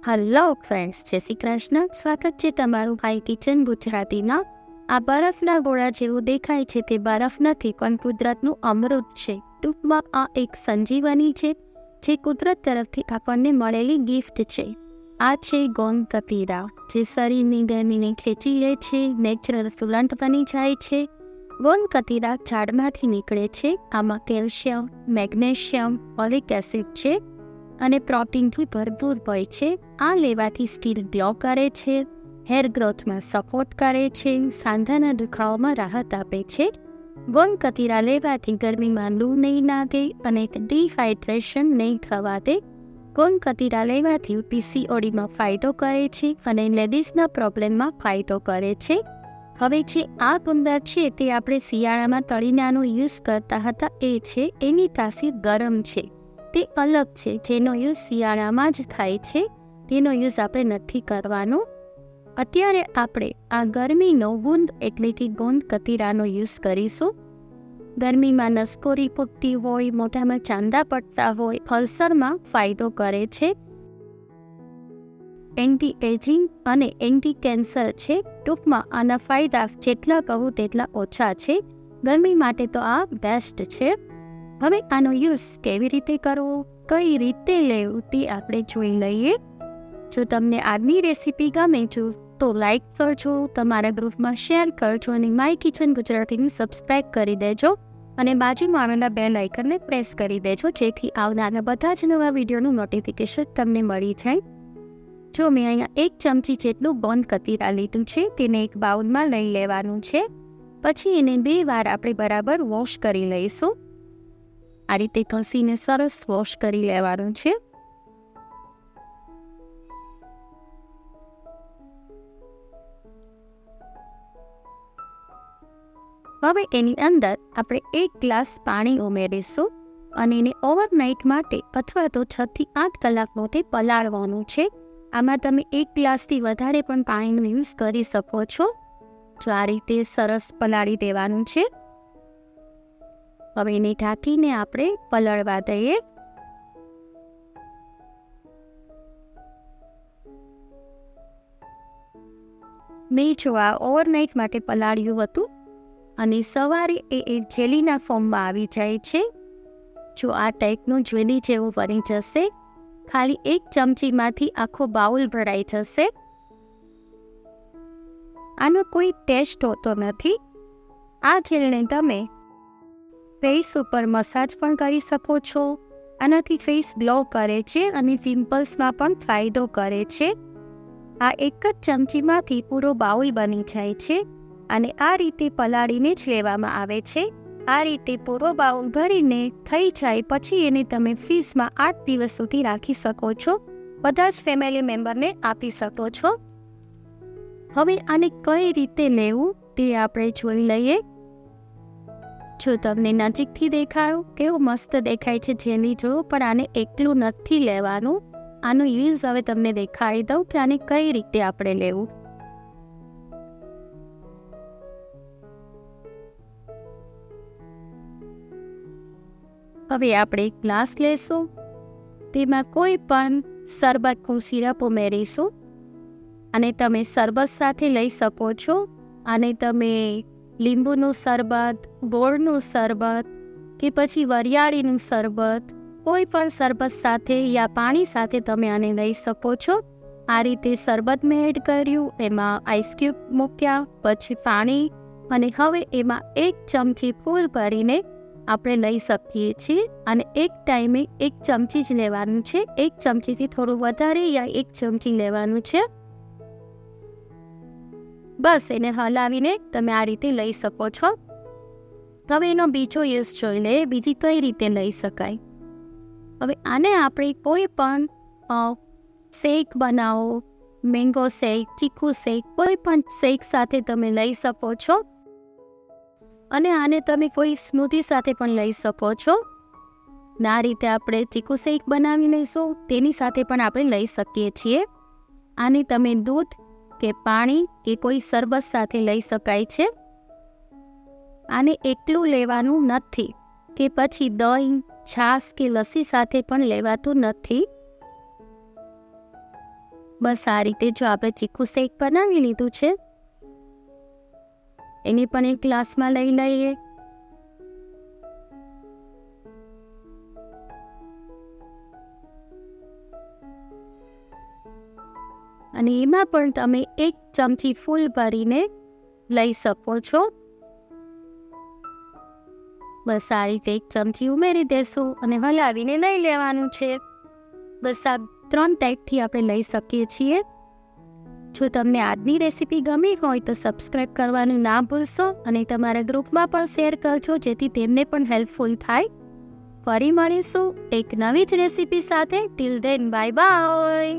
Hello friends, જય શ્રી કૃષ્ણ. સ્વાગત છે તમારું ભાઈ કિચન ગુજરાતીના. આ બરફના ગોળા જેવું દેખાય છે તે બરફ નથી, પણ કુદરતનું અમૃત છે. ટૂંકમાં આ એક સંજીવની છે જે કુદરત તરફથી આપણને મળેલી ગિફ્ટ છે. આ છે ગોંદ કતીરા, જે શરીરની ગરમીને ખેંચી લે છે, નેચરલ સુલન્ટ બની જાય છે. ગોંદ કતીરા ઝાડમાંથી નીકળે છે. આમાં કેલ્શિયમ, મેગ્નેશિયમ, ફોલિક એસિડ છે અને પ્રોટીનથી ભરપૂર હોય છે. આ લેવાથી સ્કિન ગ્લો કરે છે, હેર ગ્રોથમાં સપોર્ટ કરે છે, સાંધાના દુખાવામાં રાહત આપે છે. ગોંદ કતીરા લેવાથી ગરમીમાં લૂ નહીં લાગે અને ડિહાઇડ્રેશન નહીં થવા દે. ગોંદ કતીરા લેવાથી પીસીઓડીમાં ફાયદો કરે છે અને લેડીઝના પ્રોબ્લેમમાં ફાયદો કરે છે. હવે જે આ ગુંદર છે તે આપણે શિયાળામાં તળીને આનો યુઝ કરતા હતા, એ છે એની તાસીર ગરમ છે. તે અલગ છે, જેનો યુઝ શિયાળામાં જ થાય છે, તેનો યુઝ આપણે નથી કરવાનો. અત્યારે આપણે આ ગરમીનો ગુંદ એટલે કે ગોંદ કતીરાનો યુઝ કરીશું. ગરમીમાં નસકોરી ફૂટતી હોય, મોઢામાં ચાંદા પડતા હોય, અલ્સરમાં ફાયદો કરે છે, એન્ટી એજિંગ અને એન્ટી કેન્સર છે. ટૂંકમાં આના ફાયદા જેટલા કહું તેટલા ઓછા છે. ગરમી માટે તો આ બેસ્ટ છે. હવે આનો યુઝ કેવી રીતે કરવો, કઈ રીતે લેવું તે આપણે જોઈ લઈએ. જો તમને આજની રેસીપી ગમે તો લાઈક કરજો, તમારા ગ્રુપમાં શેર કરજો અને માય કિચન ગુજરાતીને સબસ્ક્રાઈબ કરી દેજો અને બાજુમાં આવેલા બેલ આઇકનને પ્રેસ કરી દેજો, જેથી આવનારા બધા જ નવા વિડીયોનું નોટિફિકેશન તમને મળી જાય. જો મેં અહીંયા 1 ચમચી જેટલું ગોંદ કતીરા લીધું છે, તેને એક બાઉલમાં લઈ લેવાનું છે. પછી એને 2 વાર આપણે બરાબર વોશ કરી લઈશું. આ રીતે ઘસીને સરસ વોશ કરી લેવાનું છે. હવે એની અંદર આપણે 1 ગ્લાસ પાણી ઉમેરીશું અને એને ઓવરનાઇટ માટે અથવા તો 6 થી 8 કલાક માટે પલાળવાનું છે. આમાં તમે 1 ગ્લાસથી વધારે પણ પાણીનો યુઝ કરી શકો છો. જો આ રીતે સરસ પલાળી દેવાનું છે. હવે એને ઢાંકીને આપણે પલળવા દઈએ. મેં જો આ ઓવરનાઇટ માટે પલાળ્યું હતું અને સવારે એ એક જેલીના ફોર્મમાં આવી જાય છે. જો આ ટાઈપનું જેલી જેવું બની જશે. ખાલી 1 ચમચીમાંથી આખો બાઉલ ભરાઈ જશે. આનો કોઈ ટેસ્ટ હોતો નથી. આ જેલને તમે ફેસ ઉપર મસાજ પણ કરી શકો છો. આનાથી ફેસ ગ્લો કરે છે અને પિમ્પલ્સમાં પણ ફાયદો કરે છે. આ એક જ ચમચીમાંથી પૂરો બાઉલ બની જાય છે અને આ રીતે પલાળીને જ લેવામાં આવે છે. આ રીતે પૂરો બાઉલ ભરીને થઈ જાય પછી એને તમે ફ્રીઝમાં 8 દિવસ સુધી રાખી શકો છો. બધા જ ફેમિલી મેમ્બરને આપી શકો છો. હવે આને કઈ રીતે લેવું તે આપણે જોઈ લઈએ. જો તમને નજીકથી દેખાયું કેવું મસ્ત દેખાય છે જેની જો, પણ આને એકલું નથી લેવાનું. આનો યુઝ હવે તમને દેખાડી દઉં કે આને કઈ રીતે આપણે લેવું. હવે આપણે એક ગ્લાસ લેશું, તેમાં કોઈ પણ શરબતનું સિરપ ઉમેરીશું અને તમે શરબત સાથે લઈ શકો છો. અને તમે લીંબુનું શરબત, ગોળનું શરબત કે પછી વરિયાળીનું શરબત, કોઈ પણ શરબત સાથે યા પાણી સાથે તમે આને લઈ શકો છો. આ રીતે શરબત મેં એડ કર્યું, એમાં આઈસ ક્યુબ મૂક્યા, પછી પાણી, અને હવે એમાં 1 ચમચી ફૂલ ભરીને આપણે લઈ શકીએ છીએ. અને એક ટાઈમે 1 ચમચી જ લેવાનું છે. 1 ચમચીથી થોડું વધારે યા 1 ચમચી લેવાનું છે. બસ એને હલાવીને તમે આ રીતે લઈ શકો છો. હવે એનો બીજો યુઝ જોઈ લે, બીજી કઈ રીતે લઈ શકાય. હવે આને આપણે કોઈ પણ શેક બનાવો, મેંગો શેક, ચીકુ શેક, કોઈ પણ શેક સાથે તમે લઈ શકો છો. અને આને તમે કોઈ સ્મૂધી સાથે પણ લઈ શકો છો. આ રીતે આપણે ચીકુ શેક બનાવી લઈશું, તેની સાથે પણ આપણે લઈ શકીએ છીએ. આને તમે દૂધ કે પાણી કે કોઈ શરબત સાથે લઈ શકાય છે. આને એકલું લેવાનું નથી કે પછી દહીં, છાશ કે લસ્સી સાથે પણ લેવાતું નથી. બસ આ રીતે જો આપણે ચીકુ શેક બનાવી લીધું છે, એને પણ એક ગ્લાસમાં લઈ લઈએ. અને એમાં પણ તમે 1 ચમચી ફૂલ ભરીને લઈ શકો છો. બસ આ રીતે 1 ચમચી ઉમેરી દેશું અને હલાવીને લઈ લેવાનું છે. બસ આ 3 ટાઈપથી આપણે લઈ શકીએ છીએ. જો તમને આજની રેસીપી ગમી હોય તો સબસ્ક્રાઈબ કરવાનું ના ભૂલશો અને તમારા ગ્રુપમાં પણ શેર કરજો, જેથી તેમને પણ હેલ્પફુલ થાય. ફરી મળીશું એક નવી જ રેસીપી સાથે. Till then bye bye.